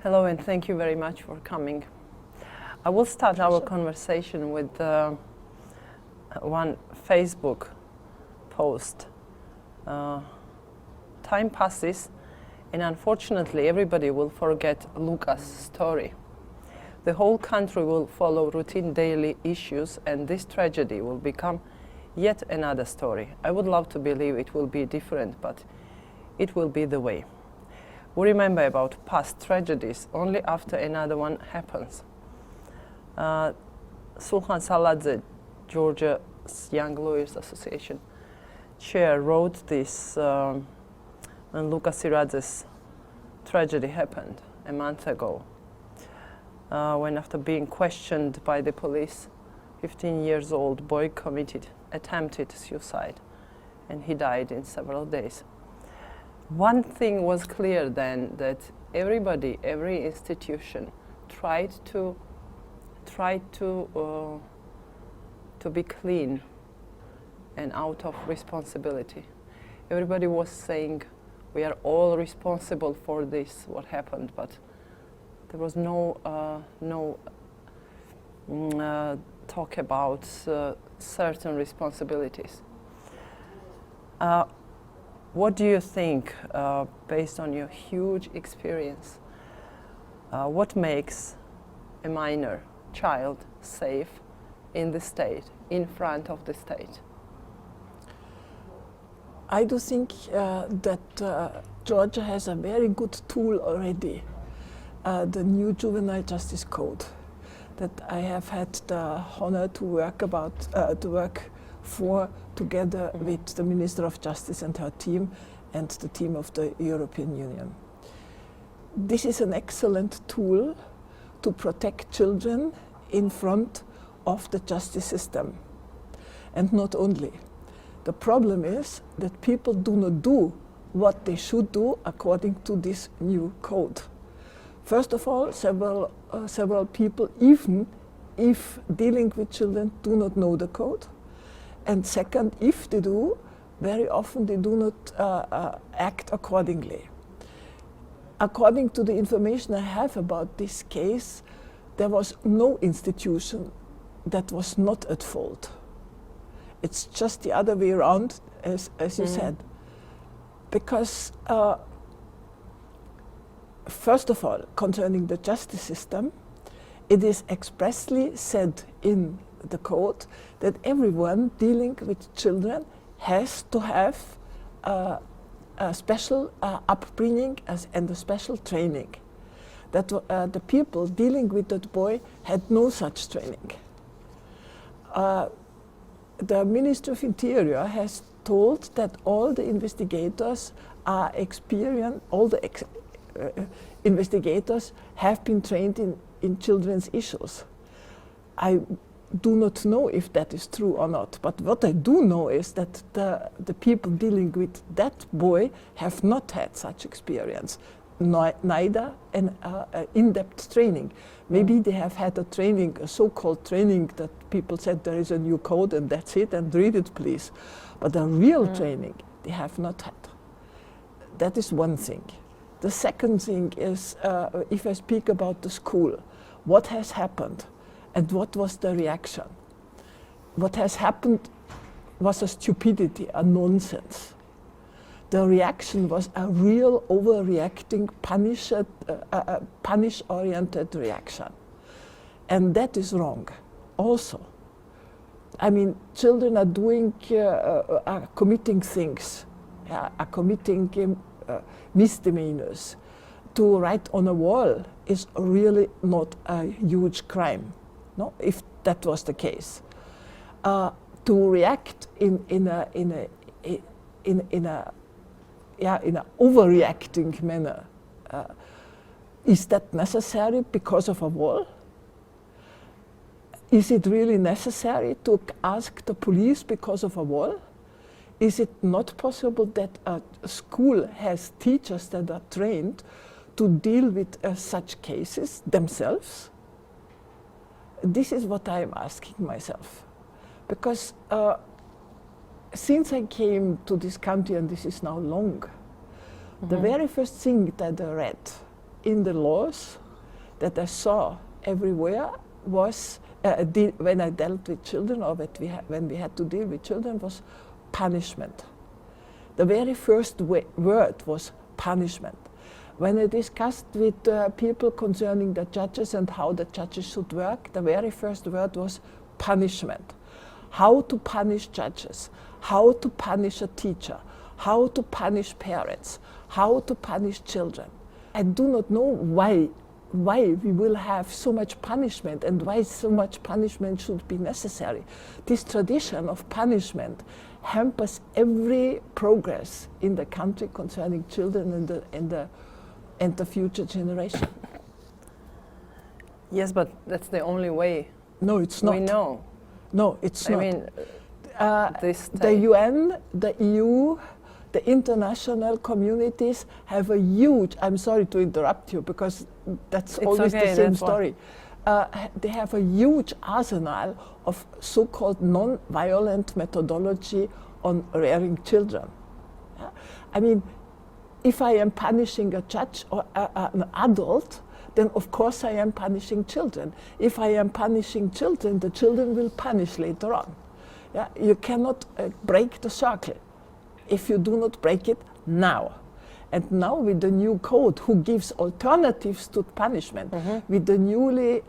Hello, and thank you very much for coming. I will start our conversation with one Facebook post. Time passes, and unfortunately everybody will forget Luca's story. The whole country will follow routine daily issues, and this tragedy will become yet another story. I would love to believe it will be different, but it will be the way. We remember about past tragedies only after another one happens. Sulhan Saladze, Georgia's Young Lawyers Association chair, wrote this when Luca Siradze's tragedy happened a month ago, when after being questioned by the police, 15-year-old boy attempted suicide, and he died in several days. One thing was clear then, that everybody, every institution tried to be clean and out of responsibility. Everybody was saying we are all responsible for this, what happened, but there was no talk about certain responsibilities. What do you think, based on your huge experience, what makes a minor child safe in the state, in front of the state? I do think that Georgia has a very good tool already, the new Juvenile Justice Code, that I have had the honor to work for together with the Minister of Justice and her team and the team of the European Union. This is an excellent tool to protect children in front of the justice system. And not only. The problem is that people do not do what they should do according to this new code. First of all, several people, even if dealing with children, do not know the code. And second, if they do, very often they do not act accordingly. According to the information I have about this case, there was no institution that was not at fault. It's just the other way around, as you said. Because first of all, concerning the justice system, it is expressly said in the code that everyone dealing with children has to have a special upbringing and a special training. That the people dealing with that boy had no such training. The Ministry of Interior has told that all the investigators are experienced, investigators have been trained in children's issues. I do not know if that is true or not, but what I do know is that the people dealing with that boy have not had such experience, neither an in-depth training. Maybe they have had a training, a so-called training that people said there is a new code and that's it, and read it please. But a real training they have not had. That is one thing. The second thing is, if I speak about the school, what has happened and what was the reaction? What has happened was a stupidity, a nonsense. The reaction was a real overreacting, punish-oriented reaction. And that is wrong also. I mean, children are doing, are committing things, are committing misdemeanors. To write on a wall is really not a huge crime, no? If that was the case. To react in an overreacting manner, is that necessary because of a wall? Is it really necessary to ask the police because of a wall? Is it not possible that a school has teachers that are trained to deal with such cases themselves? This is what I am asking myself. Because since I came to this country, and this is now long, the very first thing that I read in the laws that I saw everywhere was, when I dealt with children, or when we had to deal with children, was punishment. The very first word was punishment. When I discussed with people concerning the judges and how the judges should work, the very first word was punishment. How to punish judges, how to punish a teacher, how to punish parents, how to punish children. I do not know why we will have so much punishment and why so much punishment should be necessary. This tradition of punishment hampers every progress in the country concerning children and the future generation. Yes, but that's the only way. No, it's not. We know. No, it's not. I mean, the UN, the EU, the international communities have a huge, I'm sorry to interrupt you because that's always the same story. They have a huge arsenal of so-called non-violent methodology on rearing children. Yeah? I mean, if I am punishing a judge or an adult, then of course I am punishing children. If I am punishing children, the children will punish later on. Yeah? You cannot break the circle if you do not break it now. And now with the new code, who gives alternatives to punishment, with the newly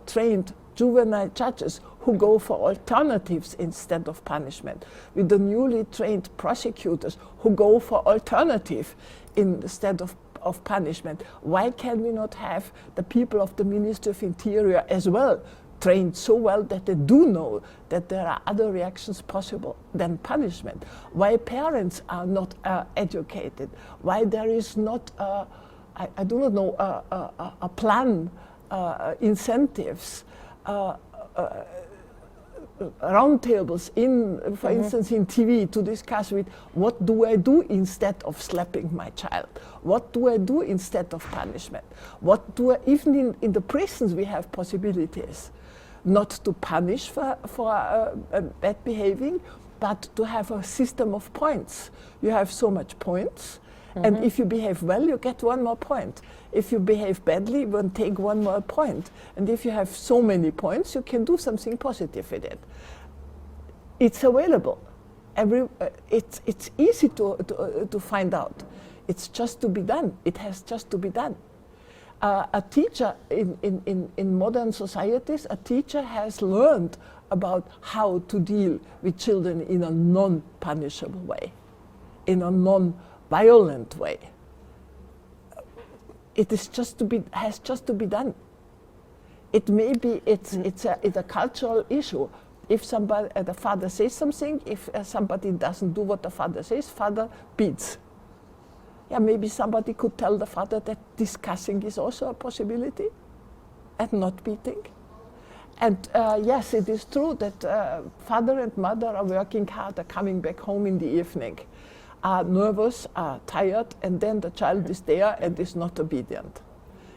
trained juvenile judges who go for alternatives instead of punishment, with the newly trained prosecutors who go for alternative instead of punishment, why can we not have the people of the Ministry of Interior as well trained so well that they do know that there are other reactions possible than punishment? Why parents are not educated? Why there is not, I do not know, a plan, incentives, roundtables in, for instance, in TV to discuss with what do I do instead of slapping my child? What do I do instead of punishment? What do I, even in the prisons we have possibilities not to punish for bad behaving, but to have a system of points. You have so much points, and if you behave well, you get one more point. If you behave badly, you will take one more point. And if you have so many points, you can do something positive with it. It's available. It's easy to find out. It's just to be done. It has just to be done. A teacher in modern societies, a teacher has learned about how to deal with children in a non-punishable way, in a non-violent way. It is just to be, has just to be done. It may be, it's a cultural issue. If somebody, the father says something, if somebody doesn't do what the father says, father beats. Yeah, maybe somebody could tell the father that discussing is also a possibility and not beating. And yes, it is true that father and mother are working hard, are coming back home in the evening, are nervous, are tired, and then the child is there and is not obedient.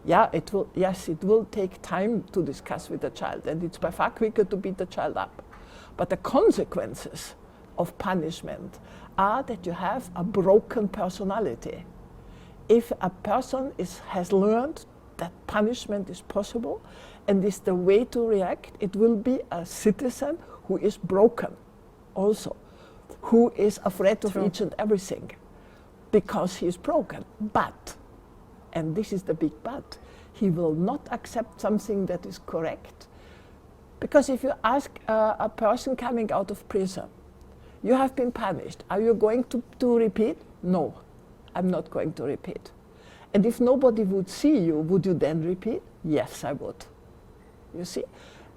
Yeah, it will take time to discuss with the child, and it's by far quicker to beat the child up. But the consequences of punishment are that you have a broken personality. If a person has learned that punishment is possible and is the way to react, it will be a citizen who is broken also, who is afraid of each and everything because he is broken. But, and this is the big but, he will not accept something that is correct. Because if you ask a person coming out of prison, you have been punished, are you going to repeat? No, I'm not going to repeat. And if nobody would see you, would you then repeat? Yes, I would. You see?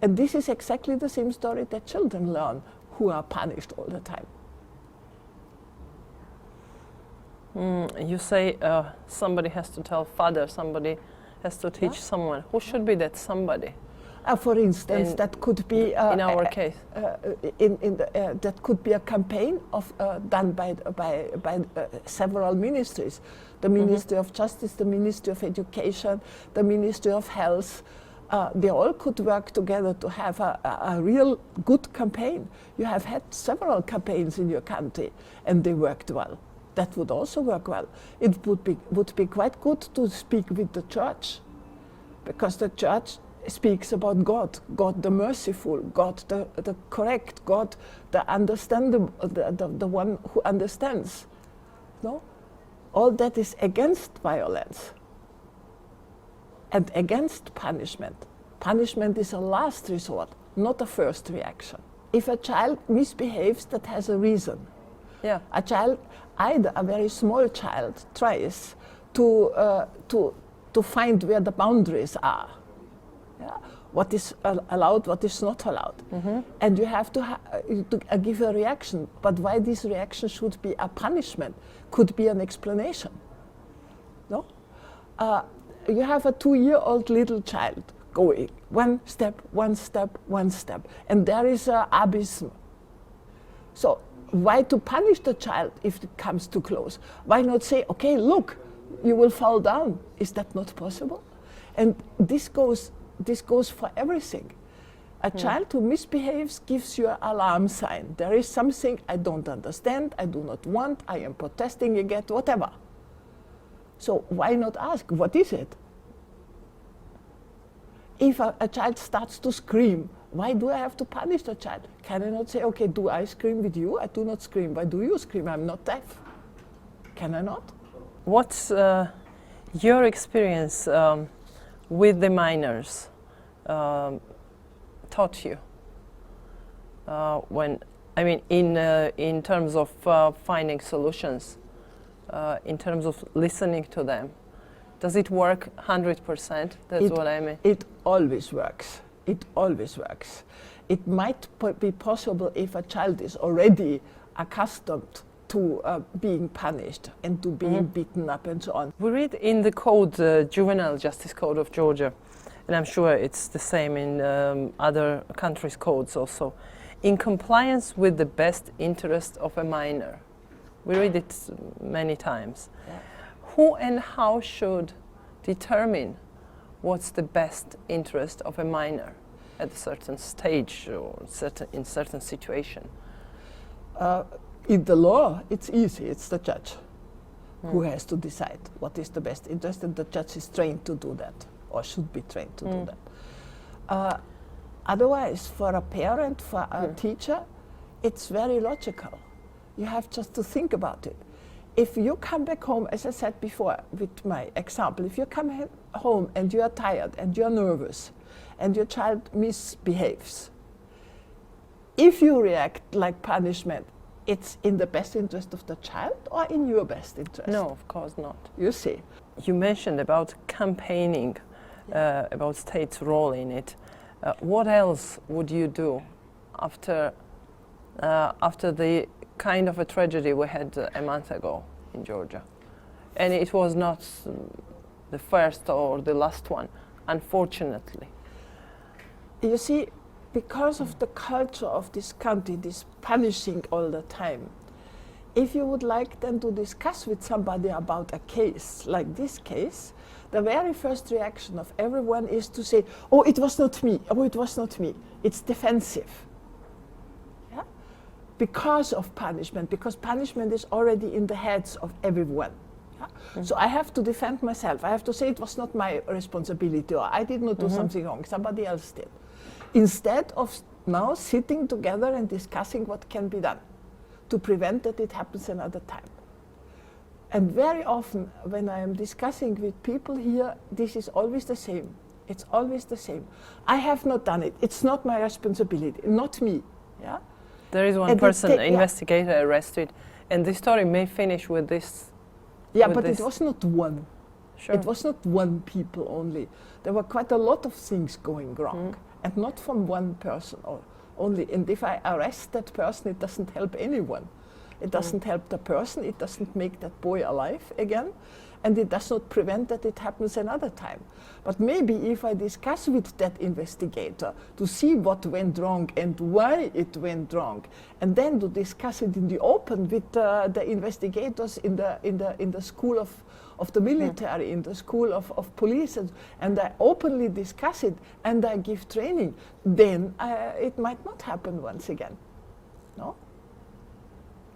And this is exactly the same story that children learn who are punished all the time. You say somebody has to tell father, somebody has to teach someone. Who should be that somebody? For instance, that could be in our case. That could be a campaign done by several ministries, the Ministry of Justice, the Ministry of Education, the Ministry of Health. They all could work together to have a real good campaign. You have had several campaigns in your country, and they worked well. That would also work well. It would be quite good to speak with the church, because the church speaks about God, God the merciful, God the correct, God the understandable, the one who understands. No? All that is against violence and against punishment. Punishment is a last resort, not a first reaction. If a child misbehaves, that has a reason. Yeah. A child, either a very small child, tries to find where the boundaries are. Yeah? What is allowed, what is not allowed. And you have to give a reaction. But why this reaction should be a punishment could be an explanation. No? You have a 2-year-old little child going one step, one step, one step. And there is an abyss. So why to punish the child if it comes too close? Why not say, okay, look, you will fall down. Is that not possible? And this goes for everything. A child who misbehaves gives you an alarm sign. There is something I don't understand, I do not want, I am protesting against, whatever. So why not ask, what is it? If a child starts to scream, why do I have to punish the child? Can I not say, okay, do I scream with you? I do not scream. Why do you scream? I'm not deaf. Can I not? What's your experience with the minors taught you? In terms of finding solutions, in terms of listening to them, does it work 100%? That's what I mean. It always works. It always works. It might be possible if a child is already accustomed to being punished and to being beaten up and so on. We read in the code, Juvenile Justice Code of Georgia, and I'm sure it's the same in other countries' codes also, in compliance with the best interest of a minor. We read it many times. Yeah. Who and how should determine what's the best interest of a minor at a certain stage or in certain situation? In the law, it's easy. It's the judge who has to decide what is the best interest, and the judge is trained to do that, or should be trained to do that. Otherwise, for a parent, for a teacher, it's very logical. You have just to think about it. If you come back home, as I said before with my example, if you come home and you are tired and you are nervous and your child misbehaves, if you react like punishment, it's in the best interest of the child or in your best interest? No, of course not. You see. You mentioned about campaigning, about state's role in it. What else would you do after the kind of a tragedy we had a month ago in Georgia? And it was not the first or the last one, unfortunately. You see, because of the culture of this country, this punishing all the time, if you would like then to discuss with somebody about a case like this case, the very first reaction of everyone is to say, oh, it was not me, oh, it was not me. It's defensive. Yeah? Because of punishment, because punishment is already in the heads of everyone. Yeah? So I have to defend myself. I have to say it was not my responsibility, or I did not do something wrong, somebody else did. Instead of now sitting together and discussing what can be done to prevent that it happens another time. And very often when I am discussing with people here, this is always the same. It's always the same. I have not done it. It's not my responsibility, not me. Yeah? There is one And person, investigator, arrested, and the story may finish with this. Yeah, but it was not one. Sure. It was not one people only. There were quite a lot of things going wrong, and not from one person only. And if I arrest that person, it doesn't help anyone. It doesn't help the person, it doesn't make that boy alive again, and it does not prevent that it happens another time. But maybe if I discuss with that investigator to see what went wrong and why it went wrong, and then to discuss it in the open with the investigators in the school of the military, in the school of police, and I openly discuss it and I give training, then it might not happen once again. No?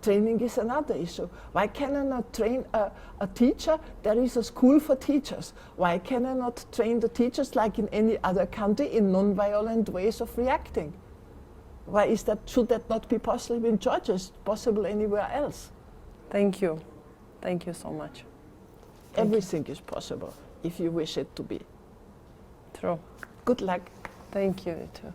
training is another issue. Why can I not train a teacher? There is a school for teachers. Why can I not train the teachers like in any other country in non-violent ways of reacting? Why is that? Should that not be possible in Georgia? It's possible anywhere else. Thank you. Thank you so much. Everything is possible if you wish it to be. True. Good luck. Thank you, you too.